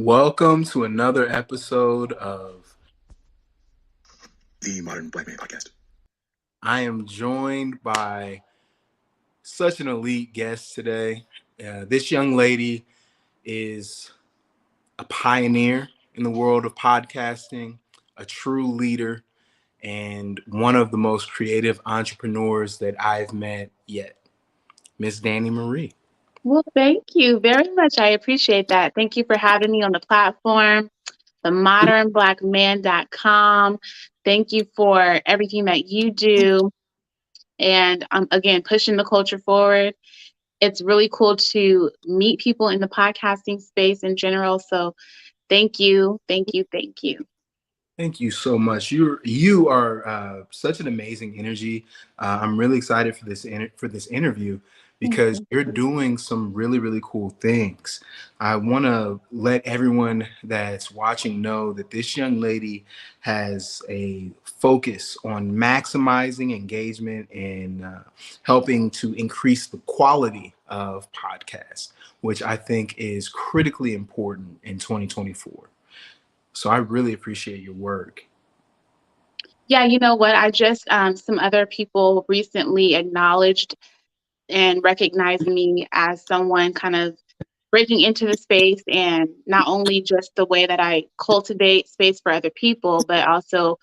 Welcome to another episode of the Modern Black Man Podcast. I am joined by such an elite guest today. This young lady is a pioneer in the world of podcasting, a true leader, and one of the most creative entrepreneurs that I've met yet. Miss Danny Marie. Well, thank you very much. I appreciate that. Thank you for having me on the platform, themodernblackman.com. Thank you for everything that you do. And again, pushing the culture forward. It's really cool to meet people in the podcasting space in general. So thank you, thank you, thank you. Thank you so much. You are such an amazing energy. I'm really excited for this interview because you're doing some really cool things. I want to let everyone that's watching know that this young lady has a focus on maximizing engagement and helping to increase the quality of podcasts, which I think is critically important in 2024. So I really appreciate your work. Yeah, you know what? I just, some other people recently acknowledged and recognized me as someone kind of breaking into the space, and not only just the way that I cultivate space for other people, but also,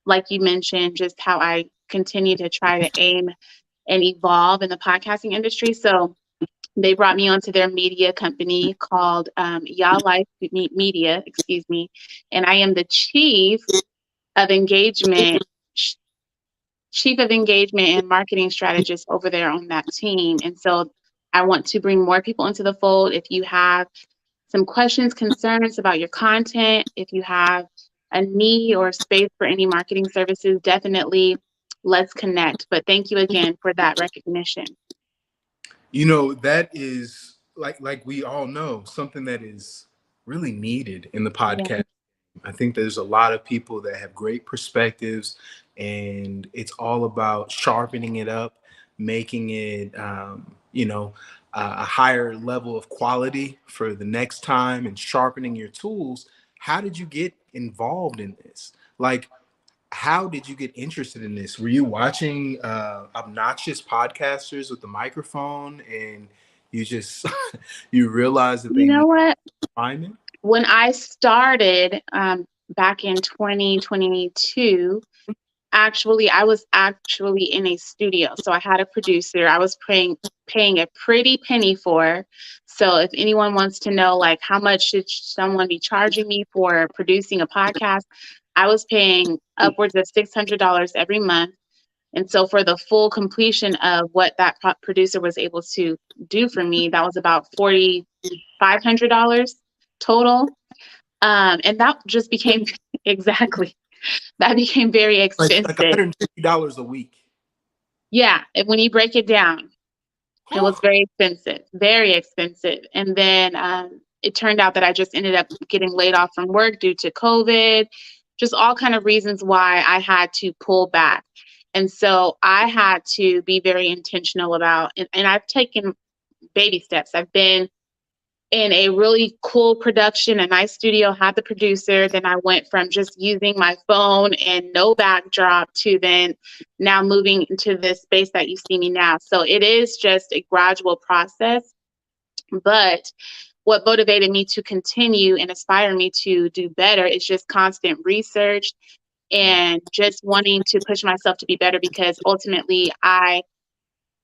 like you mentioned, just how I continue to try to aim and evolve in the podcasting industry. So they brought me onto their media company called Y'all Life Media, excuse me, and I am the of engagement, chief of engagement and marketing strategist over there on that team. And so I want to bring more people into the fold. If you have some questions, concerns about your content, if you have a need or space for any marketing services, definitely let's connect. But thank you again for that recognition. You know, that is like we all know something that is really needed in the Yeah. podcast. I think there's a lot of people that have great perspectives, and it's all about sharpening it up, making it, a higher level of quality for the next time, and sharpening your tools. How did you get involved in this? Like, how did you get interested in this? Were you watching obnoxious podcasters with the microphone, and you just you realized that You they know need what? alignment? When I started back in 2022, actually, I was actually in a studio. So I had a producer I was paying a pretty penny for. So if anyone wants to know, like, how much should someone be charging me for producing a podcast, I was paying upwards of $600 every month. And so for the full completion of what that producer was able to do for me, that was about $4,500 total. And that just became exactly, that became very Like expensive. $150 a week. Yeah, when you break it down, it Huh. was very expensive, very expensive. And then it turned out that I just ended up getting laid off from work due to COVID, just all kind of reasons why I had to pull back. And so I had to be very intentional about, and I've taken baby steps. I've been in a really cool production, a nice studio, had the producer. Then I went from just using my phone and no backdrop to then now moving into this space that you see me now. So it is just a gradual process. But what motivated me to continue and aspire me to do better is just constant research and just wanting to push myself to be better, because ultimately I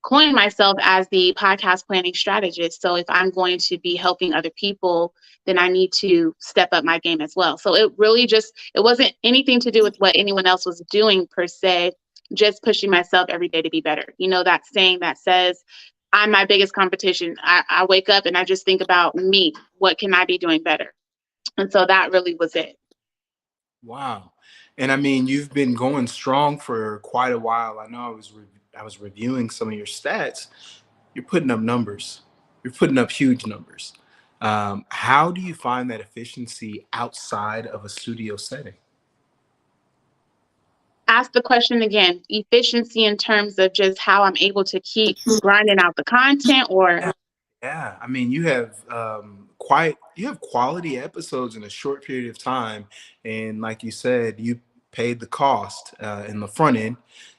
coined myself as the podcast planning strategist. So if I'm going to be helping other people, then I need to step up my game as well. So it really just, it wasn't anything to do with what anyone else was doing per se, just pushing myself every day to be better. You know, that saying that says, I'm my biggest competition. I wake up and I just think about me. What can I be doing better? And so that really was it. Wow. And I mean, you've been going strong for quite a while. I know I was reviewing some of your stats. You're putting up numbers. You're putting up huge numbers. How do you find that efficiency outside of a studio setting? Ask the question again. Efficiency in terms of just how I'm able to keep grinding out the content, or Yeah, I mean, you have quite you have quality episodes in a short period of time, and like you said, you paid the cost in the front end,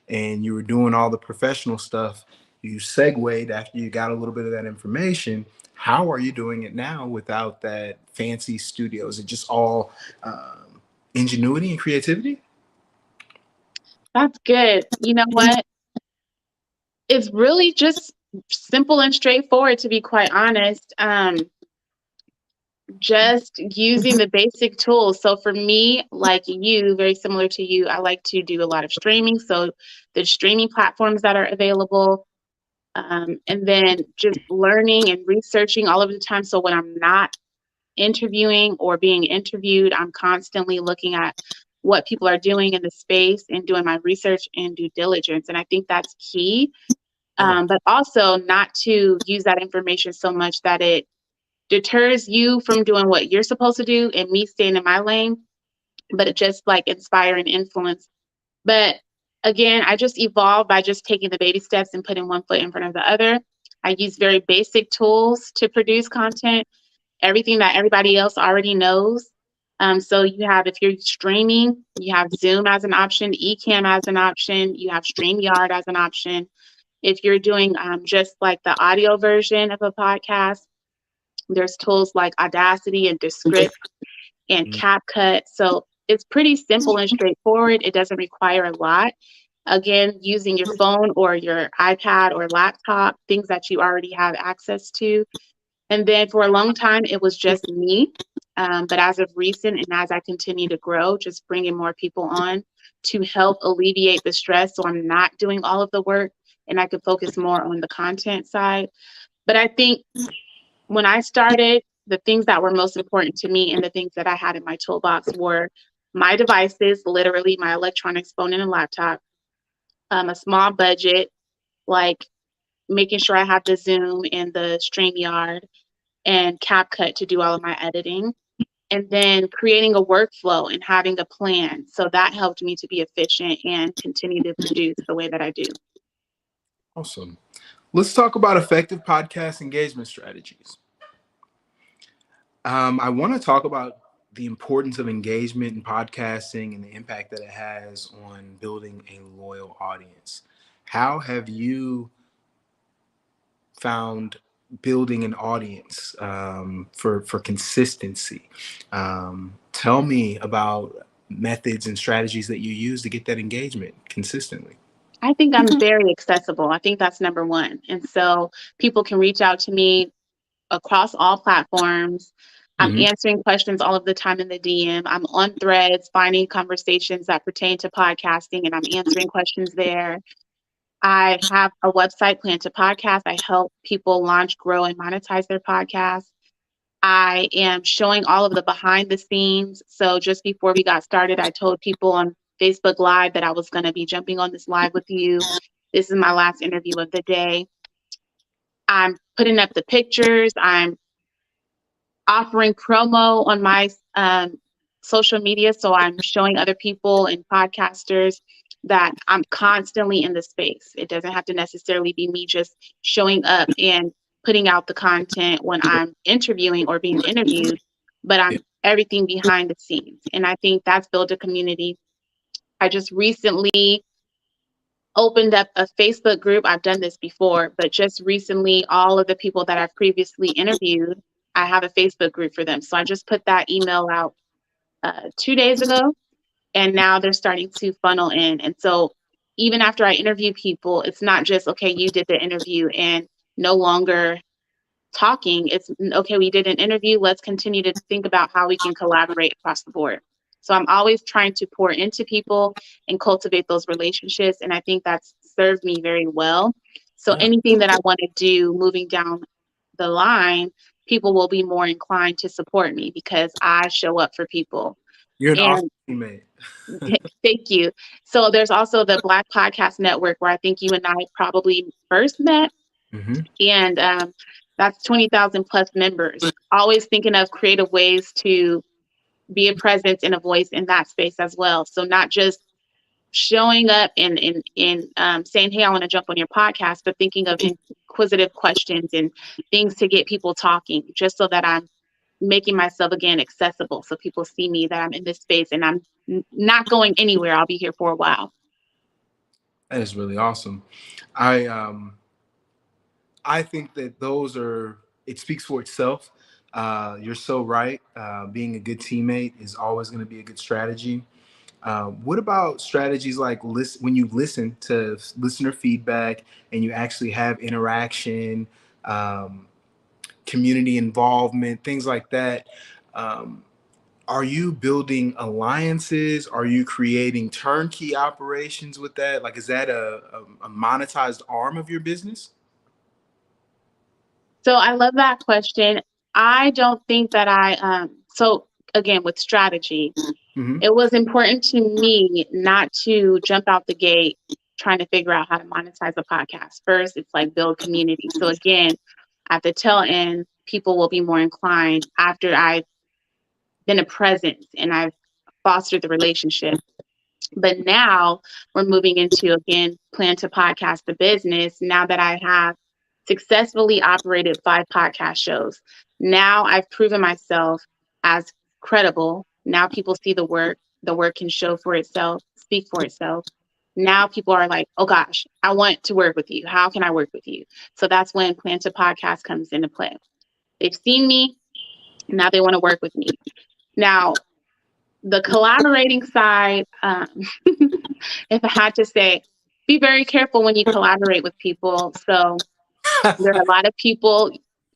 and you were doing all the professional stuff. You segued after you got a little bit of that information. How are you doing it now without that fancy studio? Is it just all ingenuity and creativity? That's good. You know what? It's really just simple and straightforward, to be quite honest. Just using the basic tools. So for me, like you, very similar to you, I like to do a lot of streaming. So the streaming platforms that are available, and then just learning and researching all of the time. So when I'm not interviewing or being interviewed, I'm constantly looking at what people are doing in the space and doing my research and due diligence. And I think that's key. Yeah, But also not to use that information so much that it deters you from doing what you're supposed to do and me staying in my lane, but it just like inspire and influence. But again, I just evolved by just taking the baby steps and putting one foot in front of the other. I use very basic tools to produce content, everything that everybody else already knows. So you have, if you're streaming, you have Zoom as an option, Ecamm as an option, you have StreamYard as an option. If you're doing just like the audio version of a podcast, there's tools like Audacity and Descript and mm, CapCut. So it's pretty simple and straightforward. It doesn't require a lot. Again, using your phone or your iPad or laptop, things that you already have access to. And then for a long time, it was just me. But as of recent and as I continue to grow, just bringing more people on to help alleviate the stress so I'm not doing all of the work and I could focus more on the content side. But I think when I started, the things that were most important to me and the things that I had in my toolbox were my devices, literally my electronics, phone and a laptop, a small budget, like making sure I have the Zoom and the StreamYard and CapCut to do all of my editing, and then creating a workflow and having a plan. So that helped me to be efficient and continue to produce the way that I do. awesome. Let's talk about effective podcast engagement strategies. I want to talk about the importance of engagement in podcasting and the impact that it has on building a loyal audience. How have you found building an audience for consistency? Tell me about methods and strategies that you use to get that engagement consistently. I think I'm very accessible. I think that's number one. And so people can reach out to me across all platforms. I'm Mhm. answering questions all of the time in the DM. I'm on threads, finding conversations that pertain to podcasting, and I'm answering questions there. I have a website, Plan to Podcast. I help people launch, grow, and monetize their podcasts. I am showing all of the behind the scenes. So just before we got started, I told people on Facebook Live that I was going to be jumping on this live with you. This is my last interview of the day. I'm putting up the pictures. I'm offering promo on my social media. So I'm showing other people and podcasters that I'm constantly in the space. It doesn't have to necessarily be me just showing up and putting out the content when I'm interviewing or being interviewed, but Yeah. I'm everything behind the scenes. And I think that's built a community. I just recently opened up a Facebook group. I've done this before, but just recently, all of the people that I've previously interviewed, I have a Facebook group for them. So I just put that email out 2 days ago, and now they're starting to funnel in. And so even after I interview people, it's not just, okay, you did the interview and no longer talking. It's okay, we did an interview. Let's continue to think about how we can collaborate across the board. So I'm always trying to pour into people and cultivate those relationships. And I think that's served me very well. So Yeah. anything that I want to do moving down the line, people will be more inclined to support me because I show up for people. You're an awesome And teammate. thank you. So there's also the Black Podcast Network where I think you and I probably first met, Hmm. and that's 20,000 plus members. Always thinking of creative ways to be a presence and a voice in that space as well. So not just showing up and saying, hey, I want to jump on your podcast, but thinking of inquisitive questions and things to get people talking, just so that I'm making myself again accessible, so people see me, that I'm in this space and I'm not going anywhere. I'll be here for a while. That is really awesome. I um I think that those are, it speaks for itself. You're so right. Being a good teammate is always going to be a good strategy. What about strategies like when you listen to listener feedback and you actually have interaction, um, community involvement, things like that? Um, are you building alliances? Are you creating turnkey operations with that? Like, is that a monetized arm of your business? So I love that question. I don't think that so again, with strategy, Hmm. it was important to me not to jump out the gate trying to figure out how to monetize a podcast. First, it's like build community. So again, at the tail end, people will be more inclined after I've been a presence and I've fostered the relationship. But now we're moving into, again, plan to podcast the business. Now that I have successfully operated 5 podcast shows, now I've proven myself as credible. Now people see the work can show for itself, speak for itself. Now people are like, oh gosh, I want to work with you. How can I work with you? So that's when plan to podcast comes into play. They've seen me, now they want to work with me. Now, the collaborating side, if I had to say, be very careful when you collaborate with people. So there are a lot of people,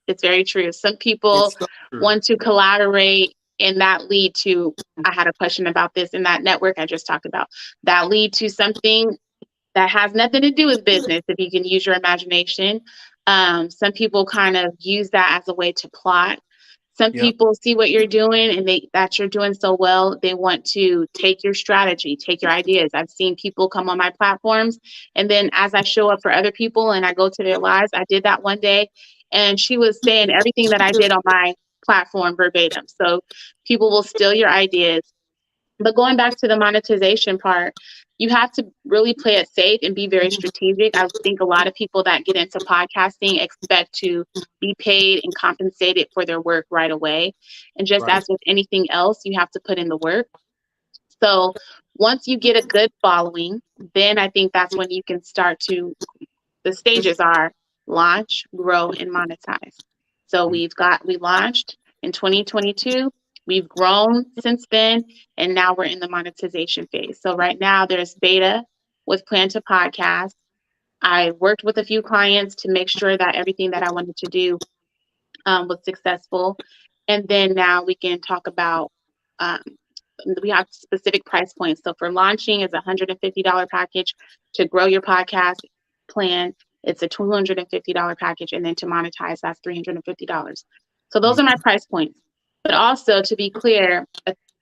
it's very true. Some It's people so true. want to collaborate and that lead to, I had a question about this in that network I just talked about, that lead to something that has nothing to do with business, if you can use your imagination. Some people kind of use that as a way to plot. Some Yep. people see what you're doing and that you're doing so well, they want to take your strategy, take your ideas. I've seen people come on my platforms, and then as I show up for other people and I go to their lives, I did that one day, and she was saying everything that I did on my platform verbatim. So people will steal your ideas. But going back to the monetization part, you have to really play it safe and be very strategic. I think a lot of people that get into podcasting expect to be paid and compensated for their work right away. And just Right. as with anything else, you have to put in the work. So once you get a good following, then I think that's when you can start to, the stages are launch, grow, and monetize. So we launched in 2022. We've grown since then, and now we're in the monetization phase. So right now there's beta with Plan to Podcast. I worked with a few clients to make sure that everything that I wanted to do was successful. And then now we can talk about, um, we have specific price points. So for launching is a $150 package. To grow your podcast plan, it's a $250 package. And then to monetize, that's $350. So those are my price points. But also to be clear,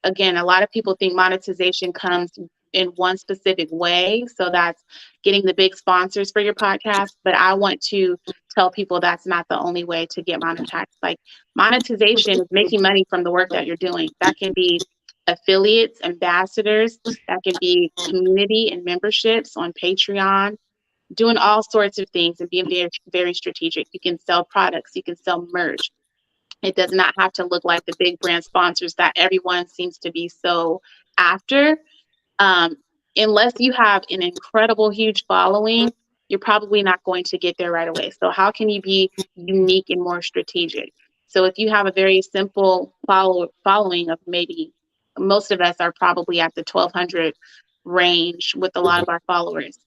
again, a lot of people think monetization comes in one specific way. So that's getting the big sponsors for your podcast. But I want to tell people that's not the only way to get monetized. Like, monetization is making money from the work that you're doing. That can be affiliates, ambassadors, that can be community and memberships on Patreon, doing all sorts of things and being very, very strategic. You can sell products, you can sell merch. It does not have to look like the big brand sponsors that everyone seems to be so after. Um, Unless you have an incredible, huge following, you're probably not going to get there right away. So, how can you be unique and more strategic? So, if you have a very simple following of maybe, most of us are probably at the 1,200 range with a lot of our followers.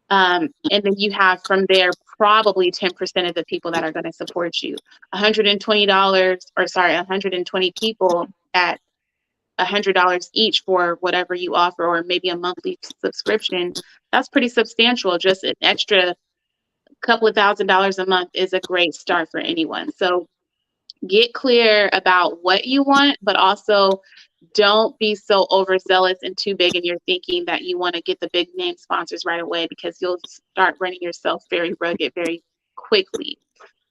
And then you have from there probably 10% of the people that are going to support you. $120, or sorry, 120 people at $100 each for whatever you offer, or maybe a monthly subscription. That's pretty substantial. Just an extra couple of $1,000s a month is a great start for anyone. So get clear about what you want, but also don't be so overzealous and too big in your thinking that you want to get the big name sponsors right away, because you'll start running yourself very rugged very quickly.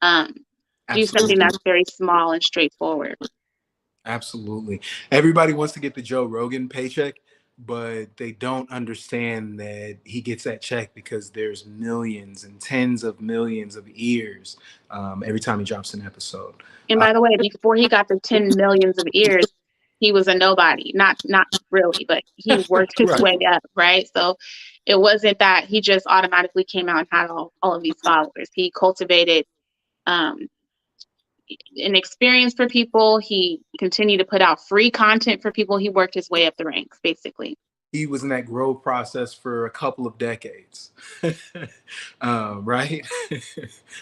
Um, do something Absolutely. that's very small and straightforward. Absolutely. Everybody wants to get the Joe Rogan paycheck. but they don't understand that he gets that check because there's millions and tens of millions of ears every time he drops an episode. And Uh, by the way, before he got the 10 millions of ears, he was a nobody. Not really, but he worked his right. way up, right? So it wasn't that he just automatically came out and had all of these followers. He cultivated um, an experience for people. He continued to put out free content for people. He worked his way up the ranks, basically. He was in that growth process for a couple of decades, right?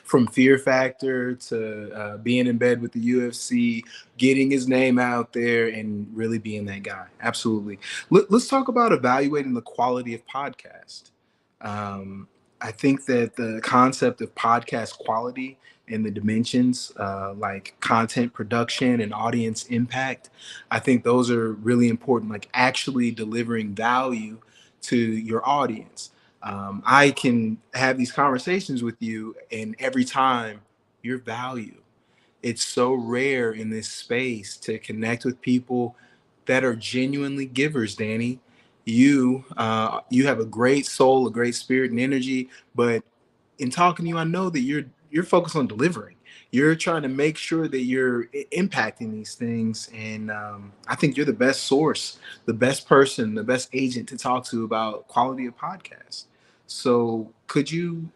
From Fear Factor to being in bed with the UFC, getting his name out there, and really being that guy. Absolutely. Let's talk about evaluating the quality of podcast. Um, I think that the concept of podcast quality and the dimensions like content production and audience impact, I think those are really important, like actually delivering value to your audience. I can have these conversations with you, and every time your value, it's so rare in this space to connect with people that are genuinely givers, Danny. You have a great soul, a great spirit and energy, but in talking to you, I know that you're focused on delivering. You're trying to make sure that you're impacting these things, and I think you're the best source, the best person, the best agent to talk to about quality of podcasts. So, could you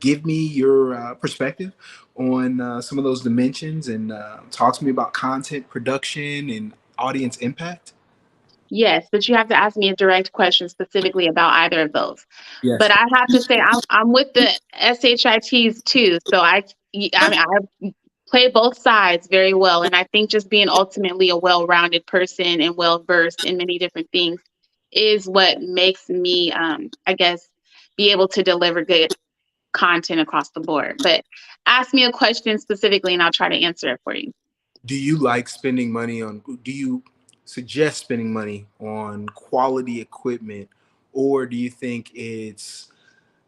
give me your perspective on some of those dimensions and talk to me about content production and audience impact? Yes, but you have to ask me a direct question specifically about either of those. But Yes. I have to say I'm with the SHITs too. So I mean I play both sides very well, and I think just being ultimately a well-rounded person and well-versed in many different things is what makes me I guess be able to deliver good content across the board. But ask me a question specifically and I'll try to answer it for you. Do you like spending money on, do you suggest spending money on quality equipment, or do you think it's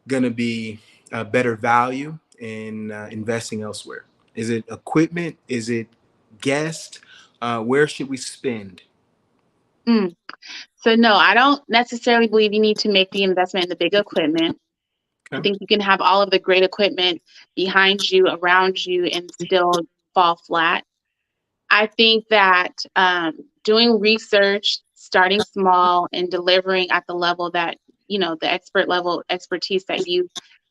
going to be a better value in investing elsewhere? Is it equipment? Is it guest? Where should we spend? Mm. So no, I don't necessarily believe you need to make the investment in the big equipment. I Okay. think you can have all of the great equipment behind you, around you, and still fall flat. I think that doing research, starting small, and delivering at the level that, the expert level expertise that you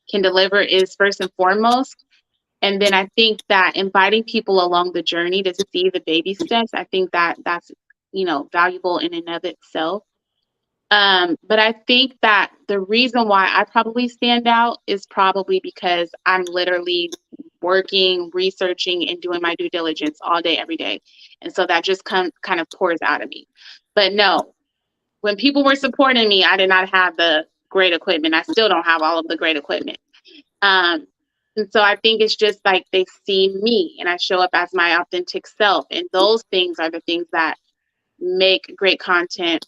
can deliver is first and foremost. And then I think that inviting people along the journey to see the baby steps, I think that that's, valuable in and of itself. But I think that the reason why I probably stand out is probably because I'm literally working, researching, and doing my due diligence all day, every day. And so that just kind of pours out of me. But no, when people were supporting me, I did not have the great equipment. I still don't have all of the great equipment. Um, and so I think it's just like they see me and I show up as my authentic self. And those things are the things that make great content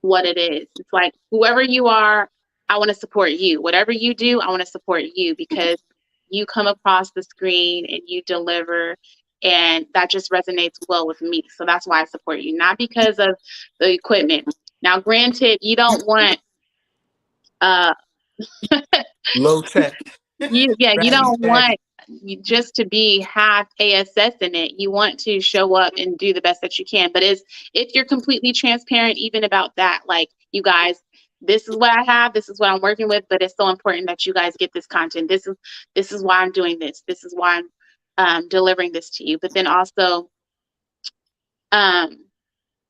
what it is. It's like whoever you are, I want to support you. Whatever you do, I want to support you because you come across the screen and you deliver, and that just resonates well with me. So that's why I support you, not because of the equipment. Now, granted, you don't want uh Low tech. you Baggy, don't baggy. want just to be half ASS in it. You want to show up and do the best that you can. But is if you're completely transparent, even about that, like you guys, this is what I have, this is what I'm working with, but it's so important that you guys get this content. This is why I'm doing this. This is why I'm delivering this to you. But then also, um,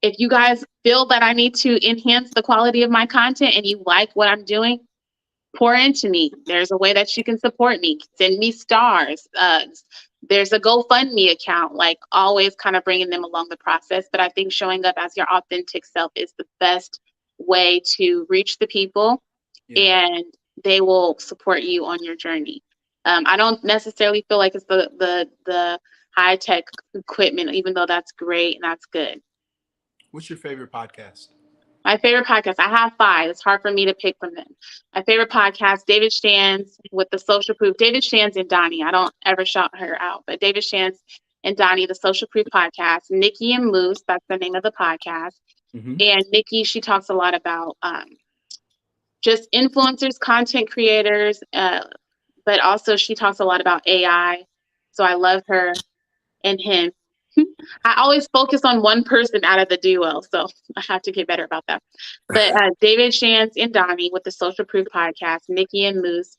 if you guys feel that I need to enhance the quality of my content and you like what I'm doing, pour into me. There's a way that you can support me. Send me stars. There's a GoFundMe account, like always kind of bringing them along the process. But I think showing up as your authentic self is the best way to reach the people Yeah. and they will support you on your journey. I don't necessarily feel like it's the high tech equipment, even though that's great and that's good. What's your favorite podcast? My favorite podcast, I have five. It's hard for me to pick from them. My favorite podcast, David Shands with the Social Proof. David Shands and Donnie. I don't ever shout her out, but David Shands and Donnie, the Social Proof podcast. Nikki and Moose, that's the name of the podcast. Hmm. And Nikki, she talks a lot about just influencers, content creators, but also she talks a lot about AI. So I love her and him. I always focus on one person out of the duo, so I have to get better about that. But David Shantz and Donnie with the Social Proof podcast, Nikki and Moose.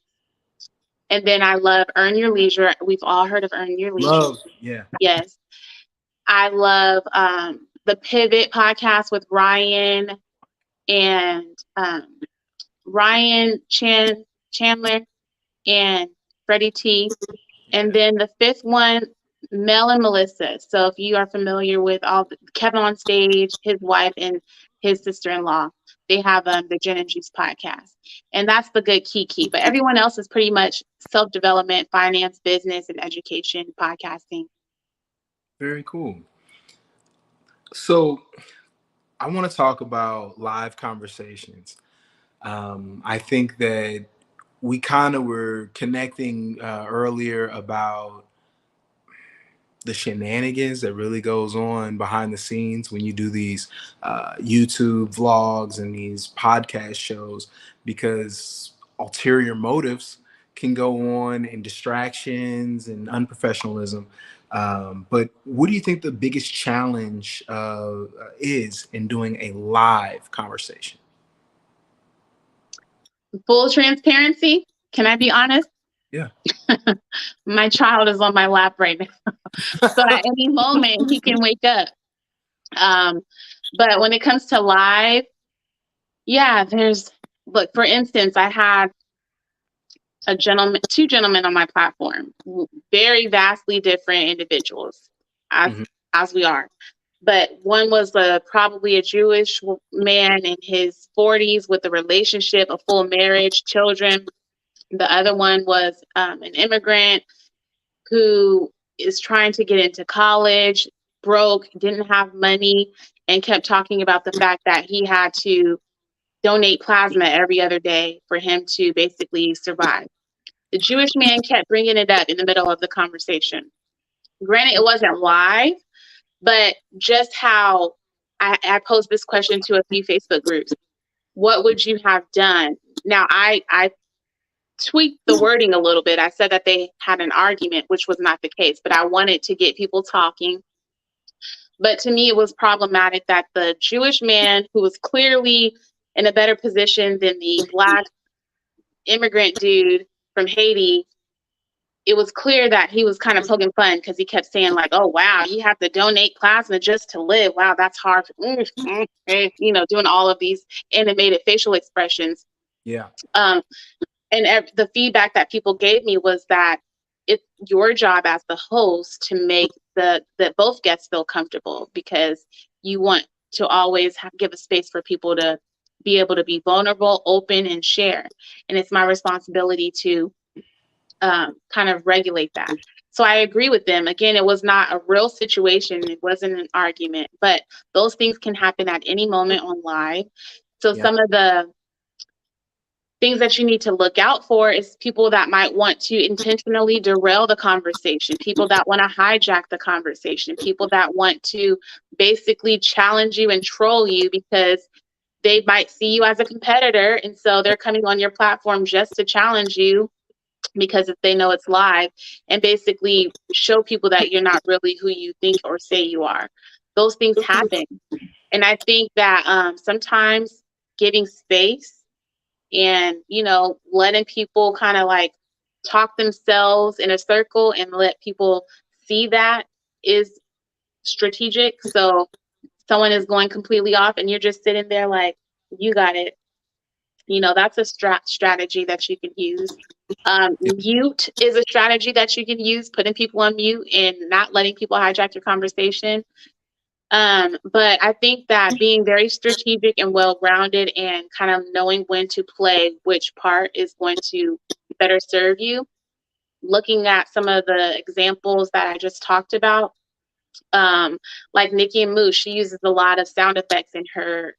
And then I love Earn Your Leisure. We've all heard of Earn Your Leisure. Love, yeah. Yes. I love the Pivot podcast with Ryan and Chandler and Freddie T. And Yeah. then the fifth one, Mel and Melissa. So if you are familiar with all Kevin on stage, his wife and his sister-in-law, they have the Gin and Juice podcast. And that's the good key. But everyone else is pretty much self-development, finance, business, and education podcasting. Very cool. So I want to talk about live conversations. I think that we kind of were connecting earlier about the shenanigans that really goes on behind the scenes when you do these YouTube vlogs and these podcast shows, because ulterior motives can go on and distractions and unprofessionalism. But what do you think the biggest challenge is in doing a live conversation? Full transparency. Can I be honest? Yeah. My child is on my lap right now. So at any moment, he can wake up. Um, but when it comes to live, yeah, look, for instance, I had two gentlemen on my platform, very vastly different individuals, as Hmm. as we are. But one was probably a Jewish man in his 40s with a relationship, a full marriage, children. The other one was an immigrant who is trying to get into college, broke, didn't have money, and kept talking about the fact that he had to donate plasma every other day for him to basically survive. The Jewish man kept bringing it up in the middle of the conversation. Granted, it wasn't live, but just how I posed this question to a few Facebook groups. What would you have done? Now, I tweaked the wording a little bit. I said that they had an argument, which was not the case, but I wanted to get people talking. But to me, it was problematic that the Jewish man, who was clearly in a better position than the Black immigrant dude from Haiti, it was clear that he was kind of poking fun because he kept saying like, "Oh wow, you have to donate plasma just to live. Wow, that's hard." Doing all of these animated facial expressions. Yeah. Um, and the feedback that people gave me was that it's your job as the host to make that both guests feel comfortable, because you want to always give a space for people to be able to be vulnerable, open, and share. And it's my responsibility to kind of regulate that. So I agree with them. Again, it was not a real situation. It wasn't an argument, but those things can happen at any moment on live. So Yeah. some of the things that you need to look out for is people that might want to intentionally derail the conversation, people that want to hijack the conversation, people that want to basically challenge you and troll you because they might see you as a competitor. And so they're coming on your platform just to challenge you because if they know it's live, and basically show people that you're not really who you think or say you are. Those things happen. And I think that sometimes giving space and letting people kind of like talk themselves in a circle and let people see that is strategic. So someone is going completely off and you're just sitting there like, you got it. That's a strategy that you can use. Mute is a strategy that you can use, putting people on mute and not letting people hijack your conversation. But I think that being very strategic and well grounded and kind of knowing when to play which part is going to better serve you, looking at some of the examples that I just talked about, um, like Nikki and Moose, she uses a lot of sound effects in her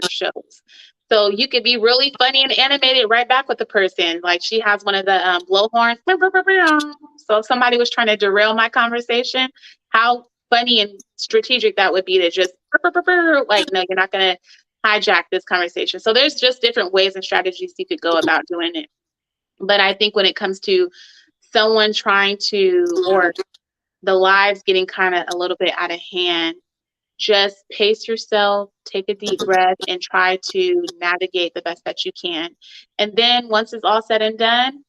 shows. So you could be really funny and animated right back with the person. Like she has one of the blow horns. So if somebody was trying to derail my conversation, how funny and strategic that would be to just like, no, you're not going to hijack this conversation. So there's just different ways and strategies you could go about doing it. But I think when it comes to someone trying to, or the lives getting kind of a little bit out of hand, just pace yourself, take a deep breath, and try to navigate the best that you can. And then once it's all said and done,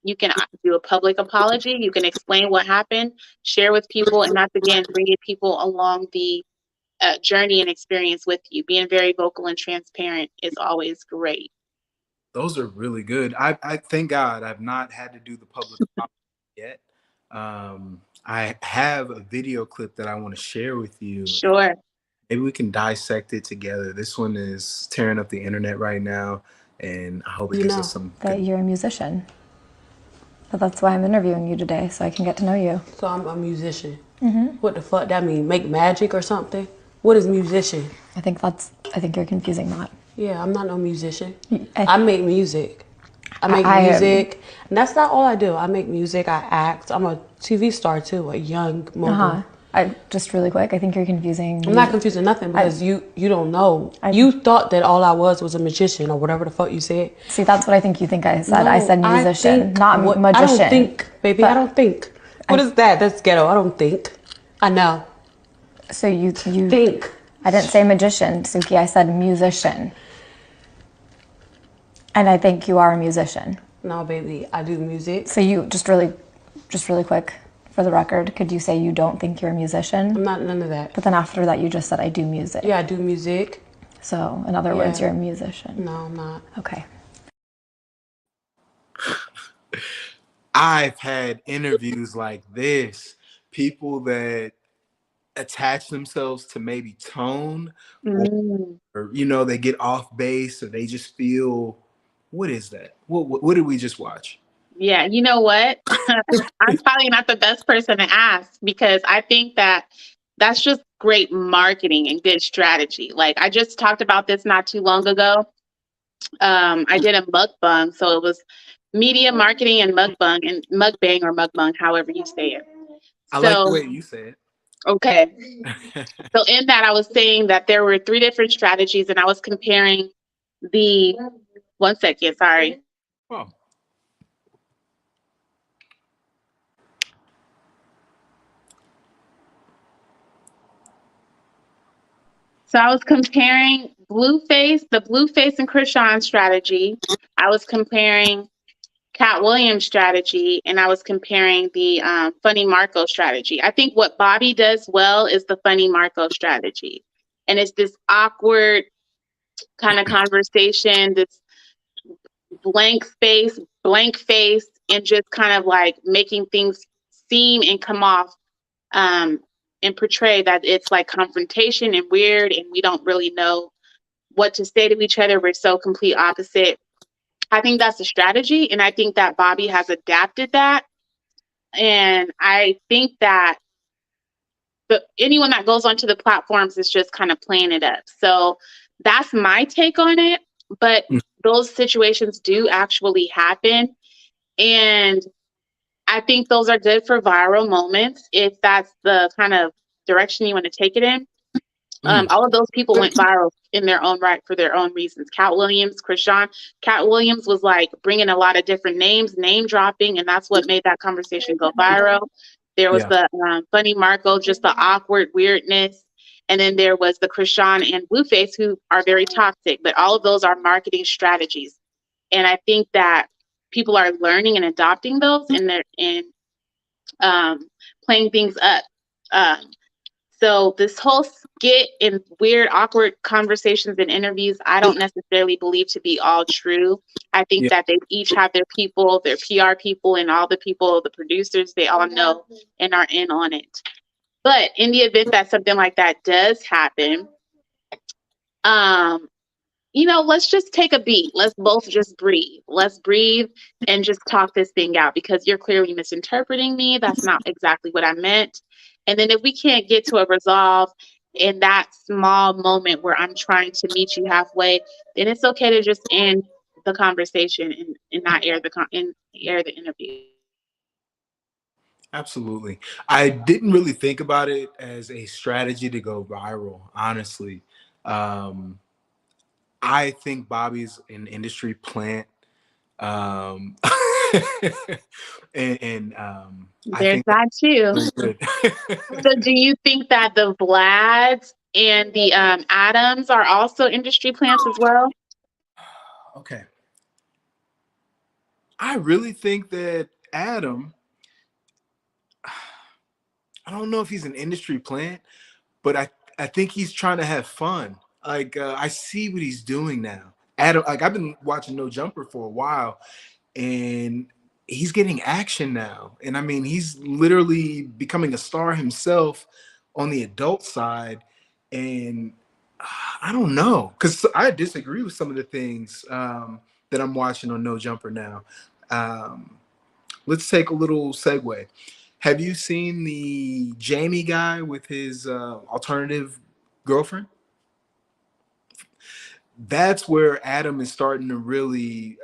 you can do a public apology. You can explain what happened, share with people, and that's again bringing people along the journey and experience with you. Being very vocal and transparent is always great. Those are really good. I thank God I've not had to do the public apology yet. I have a video clip that I want to share with you. Sure. Maybe we can dissect it together. This one is tearing up the internet right now, and I hope it gives us some that good. you're a musician. But that's why I'm interviewing you today, so I can get to know you. So I'm a musician. What the fuck that mean? Make magic or something? What is musician? I think you're confusing that. Yeah, I'm not no musician. I- I make music. I make music. And that's not all I do. I make music, I act. I'm a TV star too, a young mogul. Just really quick, I think you're confusing. I'm not confusing nothing because you don't know. You thought that all I was a magician or whatever the fuck you said. See, that's what I think you think I said. No, I said musician, not magician. I don't think, baby. I don't think. What is that? That's ghetto. I don't think. I know. So you Think. I didn't say magician, Suki. I said musician. And I think you are a musician. No, baby. I do music. So you just really quick for the record, could you say you don't think you're a musician? I'm not none of that. But then after that, you just said I do music. Yeah, I do music. So in other words, you're a musician. No, I'm not. Okay. I've had interviews like this, people that attach themselves to maybe tone, Mm. or they get off base, or they just feel, what is that? What did we just watch? Yeah, you know what? I'm probably not the best person to ask because I think that that's just great marketing and good strategy. Like I just talked about this not too long ago. I did a mukbang, so it was media marketing and mukbang or mukbang, however you say it. I like the So, way you say okay. it. So in that, I was saying that there were three different strategies, and I was comparing the. One second, sorry. Oh. So I was comparing the Blueface and Krishan strategy. I was comparing Cat Williams strategy, and I was comparing the Funny Marco strategy. I think what Bobby does well is the Funny Marco strategy. And it's this awkward kind of conversation, this blank face, and just kind of like making things seem and come off and portray that it's like confrontation and weird, and we don't really know what to say to each other. We're so complete opposite. I think that's a strategy, and I think that Bobby has adapted that. And I think that anyone that goes onto the platforms is just kind of playing it up. So that's my take on it. But those situations do actually happen. And I think those are good for viral moments if that's the kind of direction you want to take it in. All of those people went viral in their own right for their own reasons. Cat Williams, Krishan. Cat Williams was like bringing a lot of different names, name dropping, and that's what made that conversation go viral. There was the Funny Marco, just the awkward weirdness. And then there was the Krishan and Blueface, who are very toxic, but all of those are marketing strategies. And I think that people are learning and adopting those, and they're playing things up. So this whole skit and weird, awkward conversations and interviews, I don't necessarily believe to be all true. I think that they each have their people, their PR people, and all the people, the producers, they all know and are in on it. But in the event that something like that does happen, let's just take a beat. Let's both just breathe. Let's breathe and just talk this thing out, because you're clearly misinterpreting me. That's not exactly what I meant. And then if we can't get to a resolve in that small moment where I'm trying to meet you halfway, then it's okay to just end the conversation and not air the interview. Absolutely. I didn't really think about it as a strategy to go viral, honestly. Um, I think Bobby's an industry plant. Um, and I There's think that's that too. really good. So do you think that the Vlads and the Adams are also industry plants as well? Okay. I really think that Adam, I don't know if he's an industry plant, but I think he's trying to have fun. Like I see what he's doing now. Adam, like I've been watching No Jumper for a while, and he's getting action now. And I mean, he's literally becoming a star himself on the adult side. And I don't know, because I disagree with some of the things that I'm watching on No Jumper now. Um, let's take a little segue. Have you seen the Jamie guy with his alternative girlfriend? That's where Adam is starting to really,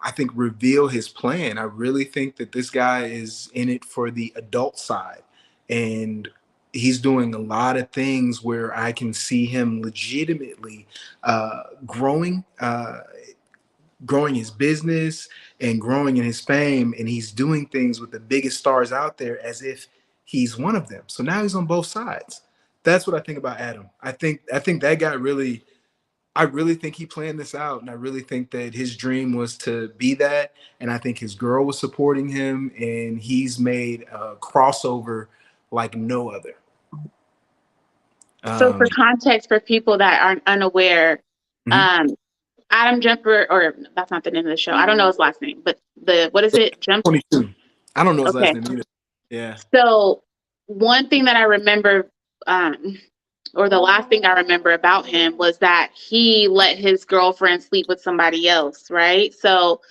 I think, reveal his plan. I really think that this guy is in it for the adult side. And he's doing a lot of things where I can see him legitimately growing. Growing his business and growing in his fame, and he's doing things with the biggest stars out there as if he's one of them. So now he's on both sides. That's what I think about Adam. I think that guy really, I really think he planned this out, and I really think that his dream was to be that, and I think his girl was supporting him, and he's made a crossover like no other. So for um context for people that aren't unaware, mhm. um, Adam Jumper, or that's not the name of the show. I don't know his last name, but the what is it? Jump. 22. I don't know his last Okay. name either. Yeah. So one thing that I remember, um, or the last thing I remember about him was that he let his girlfriend sleep with somebody else, right? So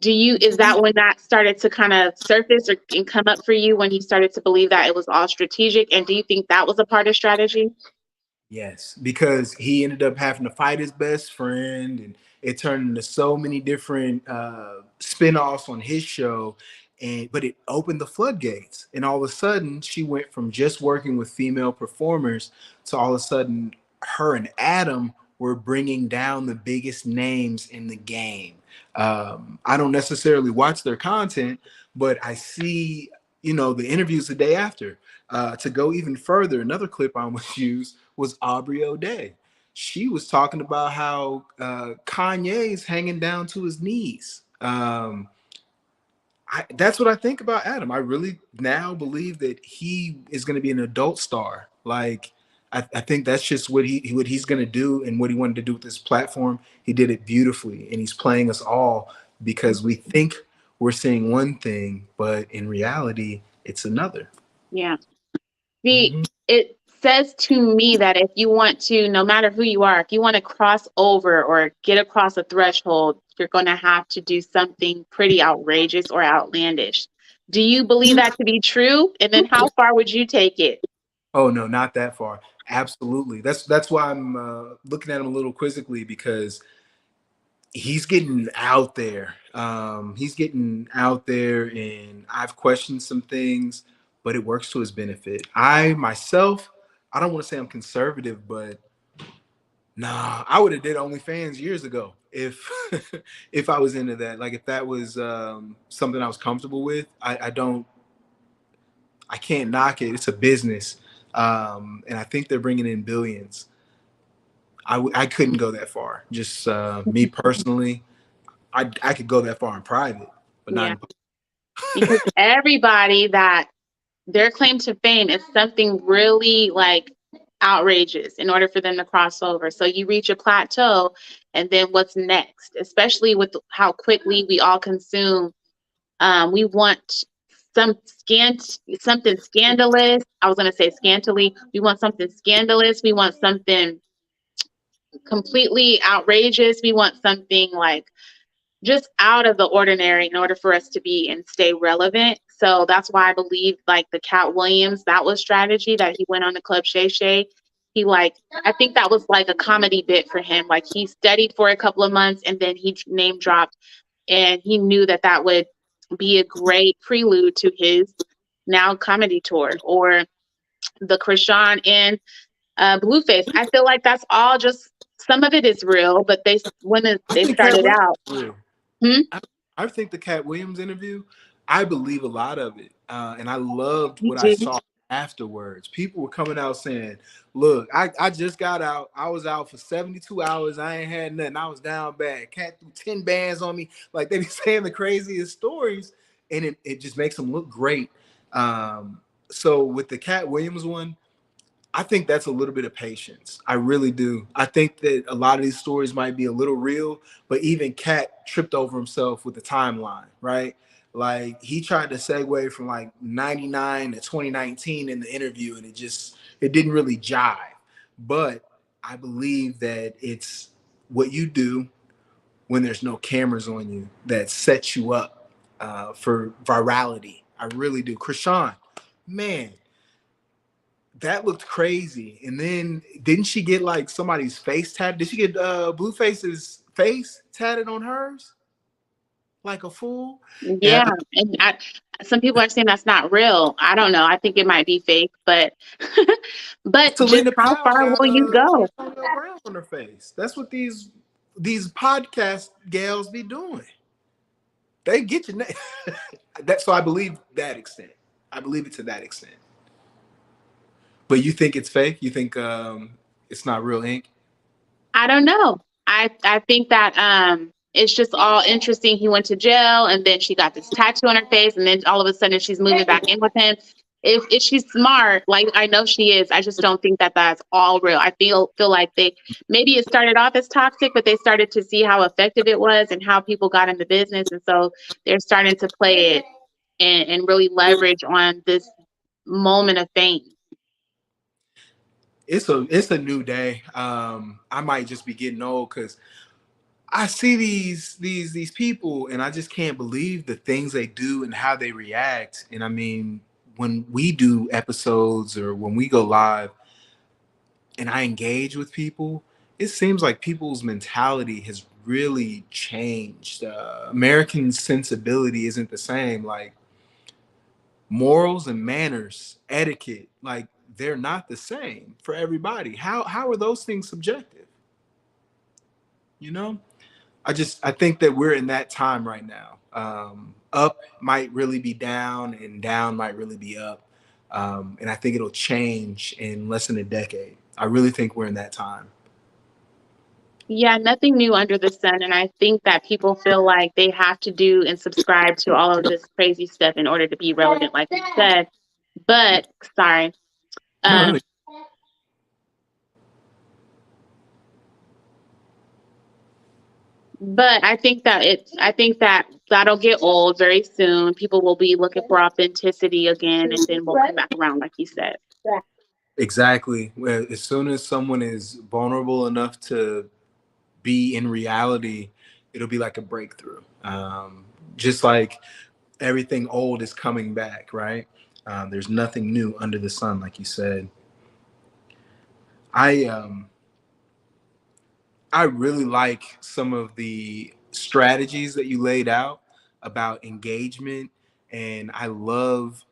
is that when that started to kind of surface or and come up for you when he started to believe that it was all strategic? And do you think that was a part of strategy? Yes, because he ended up having to fight his best friend, and it turned into so many different spin-offs on his show. And but it opened the floodgates, and all of a sudden, she went from just working with female performers to all of a sudden, her and Adam were bringing down the biggest names in the game. I don't necessarily watch their content, but I see, the interviews the day after. To go even further, another clip I was used was Aubrey O'Day. She was talking about how Kanye's hanging down to his knees. That's what I think about Adam. I really now believe that he is going to be an adult star. Like I think that's just what he's going to do, and what he wanted to do with this platform. He did it beautifully, and he's playing us all because we think we're seeing one thing, but in reality, it's another. Yeah. See, Mhm. it says to me that if you want to, no matter who you are, if you want to cross over or get across a threshold, you're going to have to do something pretty outrageous or outlandish. Do you believe that to be true? And then how far would you take it? Oh no, not that far. Absolutely. That's why I'm looking at him a little quizzically, because he's getting out there. He's getting out there, and I've questioned some things, but it works to his benefit. I myself, I don't want to say I'm conservative, but nah, I would have did OnlyFans years ago if if I was into that. Like if that was something I was comfortable with. I can't knock it. It's a business, and I think they're bringing in billions. I couldn't go that far. Just me personally, I could go that far in private, but not Yeah, in public. because everybody that their claim to fame is something really like outrageous in order for them to cross over. So you reach a plateau, and then what's next? Especially with how quickly we all consume. We want something scandalous. I was going to say scantily. We want something scandalous. We want something completely outrageous. We want something like just out of the ordinary in order for us to be and stay relevant. So that's why I believe like the Cat Williams, that was strategy that he went on the Club Shay Shay. He like, I think that was like a comedy bit for him. Like he studied for a couple of months and then he name dropped, and he knew that that would be a great prelude to his now comedy tour, or the Krishan and Blueface. I feel like that's all just, some of it is real, but I they think Cat started Williams out. is real. Hmm? I think the Cat Williams interview, I believe a lot of it. And I loved You what I do. saw afterwards. People were coming out saying, look, I just got out. I was out for 72 hours. I ain't had nothing. I was down bad. Cat threw 10 bands on me. Like, they be saying the craziest stories, and it just makes them look great. So with the Cat Williams one, I think that's a little bit of patience. I really do. I think that a lot of these stories might be a little real, but even Cat tripped over himself with the timeline, right? Like, he tried to segue from like 99 to 2019 in the interview, and it didn't really jive. But I believe that it's what you do when there's no cameras on you that sets you up for virality. I really do. Krishan, man, that looked crazy. And then didn't she get like somebody's face tatted? Did she get Blueface's face tatted on hers? Like a fool? And Yeah, and some people are saying that's not real. I don't know. I think it might be fake, but but just Selena how Powell far got will you go? Antonio Brown on her face. That's what these podcast gals be doing. They get your name. So I believe that extent. I believe it to that extent. But you think it's fake? You think it's not real ink? I don't know. I think that it's just all interesting. He went to jail, and then she got this tattoo on her face, and then all of a sudden she's moving back in with him. If she's smart, like I know she is, I just don't think that that's all real. I feel like they, maybe it started off as toxic, but they started to see how effective it was and how people got in the business, and so they're starting to play it and really leverage on this moment of fame. It's a new day. I might just be getting old because I see these people, and I just can't believe the things they do and how they react. And I mean, when we do episodes or when we go live and I engage with people, it seems like people's mentality has really changed. American sensibility isn't the same. Like, morals and manners, etiquette, like, they're not the same for everybody. How are those things subjective? You know? I think that we're in that time right now. Up might really be down, and down might really be up. And I think it'll change in less than a decade. I really think we're in that time. Yeah, nothing new under the sun. And I think that people feel like they have to do and subscribe to all of this crazy stuff in order to be relevant, like you said. But sorry. No, Um, but I think that that'll get old very soon. People will be looking for authenticity again, and then we'll come back around, like you said. exactly. Well, as soon as someone is vulnerable enough to be in reality, it'll be like a breakthrough. Just like everything old is coming back, right? There's nothing new under the sun, like you said. I um, I really like some of the strategies that you laid out about engagement, and I love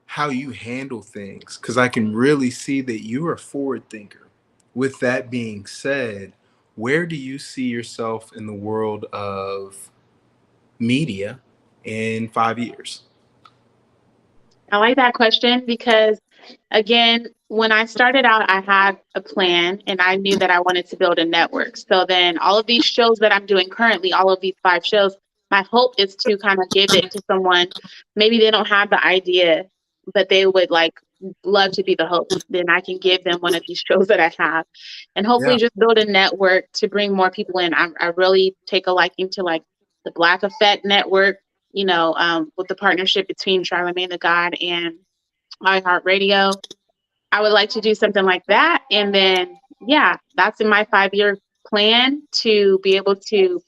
how you handle things because I can really see that you're a forward thinker. With that being said, where do you see yourself in the world of media in 5 years? I like that question because, again, when I started out, I had a plan and I knew that I wanted to build a network. So then all of these shows that I'm doing currently, all of these 5 shows, my hope is to kind of give it to someone. Maybe they don't have the idea, but they would like love to be the host. Then I can give them one of these shows that I have and hopefully Yeah. just build a network to bring more people in. I really take a liking to like the Black Effect Network, with the partnership between Charlamagne the God and iHeartRadio. I would like to do something like that. And then, yeah, that's in my 5 year plan to be able to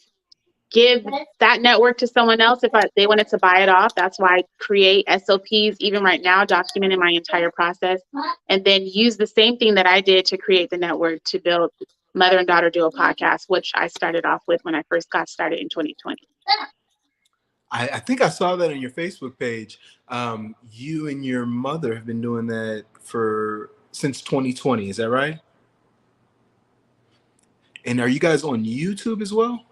give that network to someone else if they wanted to buy it off. That's why I create SOPs, even right now, documenting my entire process, and then use the same thing that I did to create the network to build Mother and Daughter Duo podcast, which I started off with when I first got started in 2020. I think I saw that on your Facebook page. You and your mother have been doing that since 2020. Is that right? And are you guys on YouTube as well?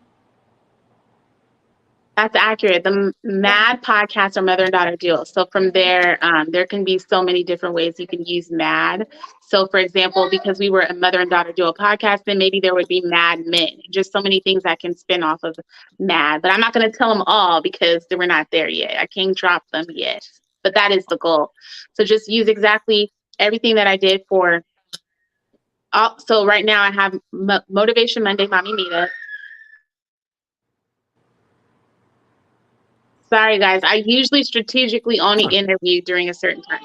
That's accurate. The MAD podcast are mother and daughter duos. So from there, there can be so many different ways you can use MAD. So for example, because we were a mother and daughter duo podcast, then maybe there would be MAD men. Just so many things that can spin off of MAD. But I'm not going to tell them all because we're not there yet. I can't drop them yet. But that is the goal. So just use exactly everything that I did for. So right now I have Motivation Monday Mommy Meetup. Sorry, guys. I usually strategically only interview during a certain time.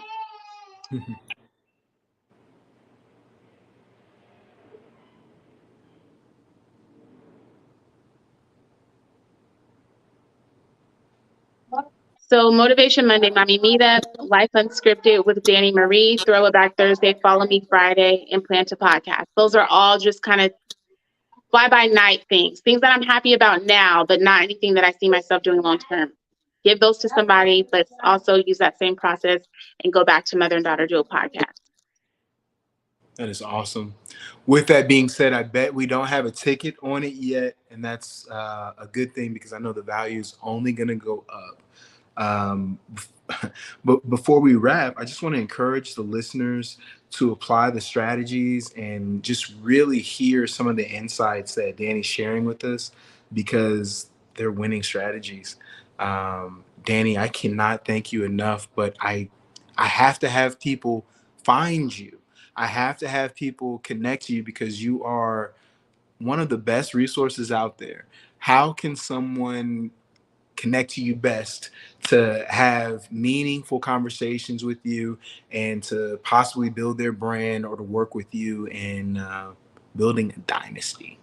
So Motivation Monday, Mommy Meetup, Life Unscripted with Danny Marie, Throw It Back Thursday, Follow Me Friday, and Plan to Podcast. Those are all just kind of fly-by-night things that I'm happy about now, but not anything that I see myself doing long-term. Give those to somebody, but also use that same process and go back to Mother and Daughter Duo Podcast. That is awesome. With that being said, I bet we don't have a ticket on it yet, and that's a good thing because I know the value is only going to go up. But before we wrap, I just want to encourage the listeners to apply the strategies and just really hear some of the insights that Danny's sharing with us because they're winning strategies. Danny, I cannot thank you enough, but I have to have people find you. I have to have people connect to you because you are one of the best resources out there. How can someone connect to you best to have meaningful conversations with you and to possibly build their brand or to work with you in building a dynasty?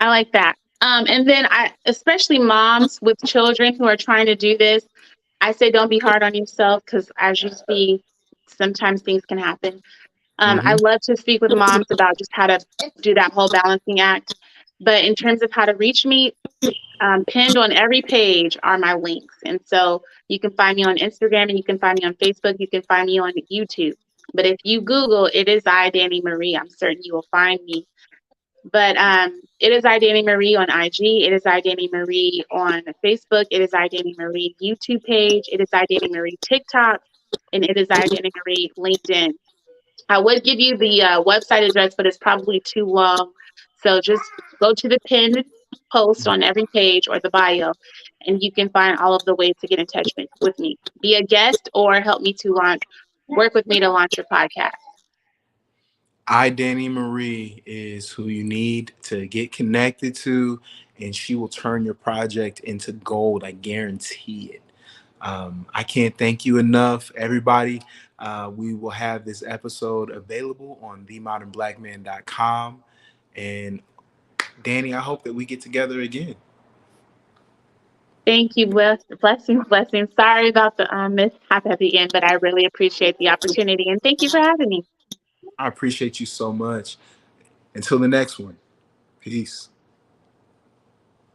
I like that. And then especially moms with children who are trying to do this, I say don't be hard on yourself because as you see, sometimes things can happen. I love to speak with moms about just how to do that whole balancing act. But in terms of how to reach me, pinned on every page are my links. And so you can find me on Instagram and you can find me on Facebook. You can find me on YouTube. But if you Google, it is I, Danny Marie, I'm certain you will find me. But it is I, Danny Marie on IG. It is I, Danny Marie on Facebook. It is I, Danny Marie YouTube page. It is I, Danny Marie TikTok. And it is I, Danny Marie LinkedIn. I would give you the website address, but it's probably too long. So just go to the pinned post on every page or the bio, and you can find all of the ways to get in touch with me. Be a guest or help me to work with me to launch your podcast. I, Danny Marie, is who you need to get connected to, and she will turn your project into gold. I guarantee it. I can't thank you enough, everybody. We will have this episode available on themodernblackman.com. And Danny, I hope that we get together again. Thank you. Blessings, blessings. Sorry about the mishap at the end, but I really appreciate the opportunity. And thank you for having me. I appreciate you so much. Until the next one. Peace.